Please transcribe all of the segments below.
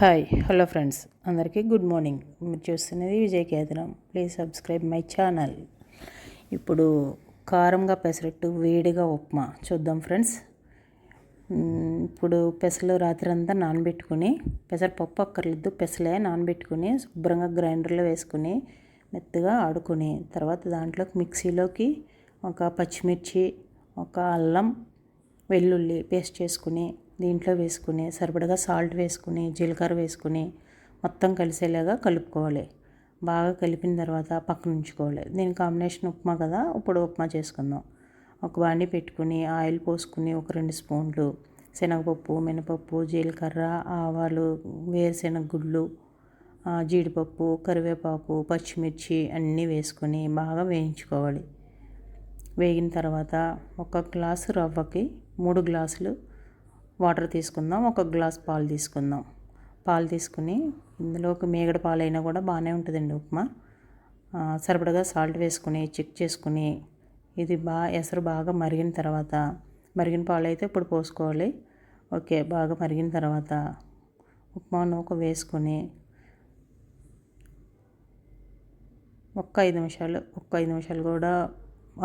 Hello friends, అందరికీ good morning. మీరు చూస్తున్నది Vijay Ketanam. Please subscribe my channel. ఇప్పుడు కారంగా పెసరట్టు వేడిగా ఉప్మా చూద్దాం ఫ్రెండ్స్. ఇప్పుడు పెసలు రాత్రి అంతా నానబెట్టుకుని, పెసరపప్పు అక్కర్లేదు, పెసలే నానబెట్టుకుని శుభ్రంగా గ్రైండర్లో వేసుకుని మెత్తగా ఆడుకుని, తర్వాత దాంట్లోకి మిక్సీలోకి ఒక పచ్చిమిర్చి, ఒక అల్లం వెల్లుల్లి పేస్ట్ చేసుకుని దీంట్లో వేసుకుని సరిపడగా సాల్ట్ వేసుకుని జీలకర్ర వేసుకుని మొత్తం కలిసేలాగా కలుపుకోవాలి. బాగా కలిపిన తర్వాత పక్కన ఉంచుకోవాలి. దీని కాంబినేషన్ ఉప్మా కదా, ఇప్పుడు ఉప్మా చేసుకుందాం. ఒక బాండి పెట్టుకుని ఆయిల్ పోసుకుని ఒక 2 స్పూన్లు శనగపప్పు, మినపప్పు, జీలకర్ర, ఆవాలు, వేరుశెనగ గుళ్ళు, జీడిపప్పు, కరివేపాకు, పచ్చిమిర్చి అన్నీ వేసుకొని బాగా వేయించుకోవాలి. వేగిన తర్వాత ఒక గ్లాసు రవ్వకి 3 గ్లాసులు వాటర్ తీసుకుందాం. ఒక గ్లాస్ పాలు తీసుకుందాం. పాలు తీసుకుని ఇందులోకి మీగడ పాలైనా కూడా బాగానే ఉంటుందండి ఉప్మా. సరిపడగా సాల్ట్ వేసుకుని చెక్ చేసుకుని ఇది ఎసరు బాగా మరిగిన తర్వాత, మరిగిన పాలు అయితే ఇప్పుడు పోసుకోవాలి. ఓకే, బాగా మరిగిన తర్వాత ఉప్మా నూక వేసుకొని ఒక్క 5 నిమిషాలు కూడా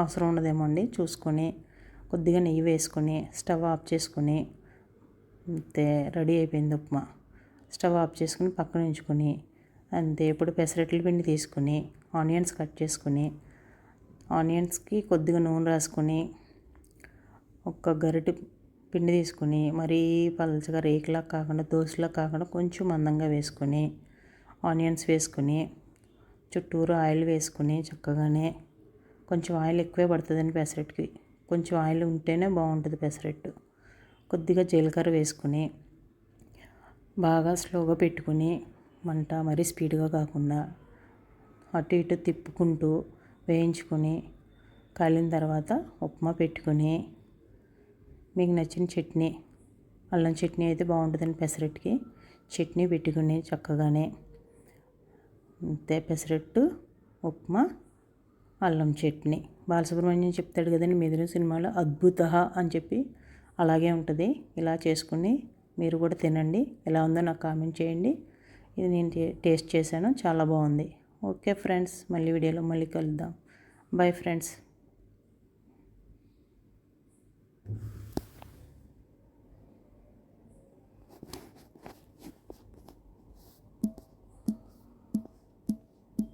అవసరం ఉండదేమో అండి చూసుకొని కొద్దిగా నెయ్యి వేసుకొని స్టవ్ ఆఫ్ చేసుకుని అంతే, రెడీ అయిపోయింది ఉప్మా. స్టవ్ ఆఫ్ చేసుకుని పక్కన ఉంచుకొని అంతే. ఇప్పుడు పెసరట్ల పిండి తీసుకుని ఆనియన్స్ కట్ చేసుకుని ఆనియన్స్కి కొద్దిగా నూనె రాసుకొని ఒక గరిటె పిండి తీసుకుని మరీ పలచగా రేకులా కాకుండా దోశలా కాకుండా కొంచెం మందంగా వేసుకొని ఆనియన్స్ వేసుకుని చుట్టూరు ఆయిల్ వేసుకుని చక్కగానే, కొంచెం ఆయిల్ ఎక్కువే పడుతుందండి పెసరట్టుకి, కొంచెం ఆయిల్ ఉంటేనే బాగుంటుంది పెసరట్టు. కొద్దిగా జీలకర్ర వేసుకుని బాగా స్లోగా పెట్టుకుని మంట మరీ స్పీడ్గా కాకుండా అటు ఇటు తిప్పుకుంటూ వేయించుకొని కాలిన తర్వాత ఉప్మా పెట్టుకొని మీకు నచ్చిన చట్నీ, అల్లం చట్నీ అయితే బాగుంటుందండి పెసరట్టుకి, చట్నీ పెట్టుకుని చక్కగానే అంతే. పెసరట్టు ఉప్మా అల్లం చట్నీ. బాలసుబ్రహ్మణ్యం చెప్తాడు కదండి మిథున సినిమాలో, అద్భుత అని చెప్పి అలాగే ఉంటుంది. ఇలా చేసుకుని మీరు కూడా తినండి. ఎలా ఉందో నాకు కామెంట్ చేయండి. ఇది నేను టేస్ట్ చేశాను, చాలా బాగుంది. ఓకే ఫ్రెండ్స్, మళ్ళీ వీడియోలో మళ్ళీ కలుద్దాం. Bye friends.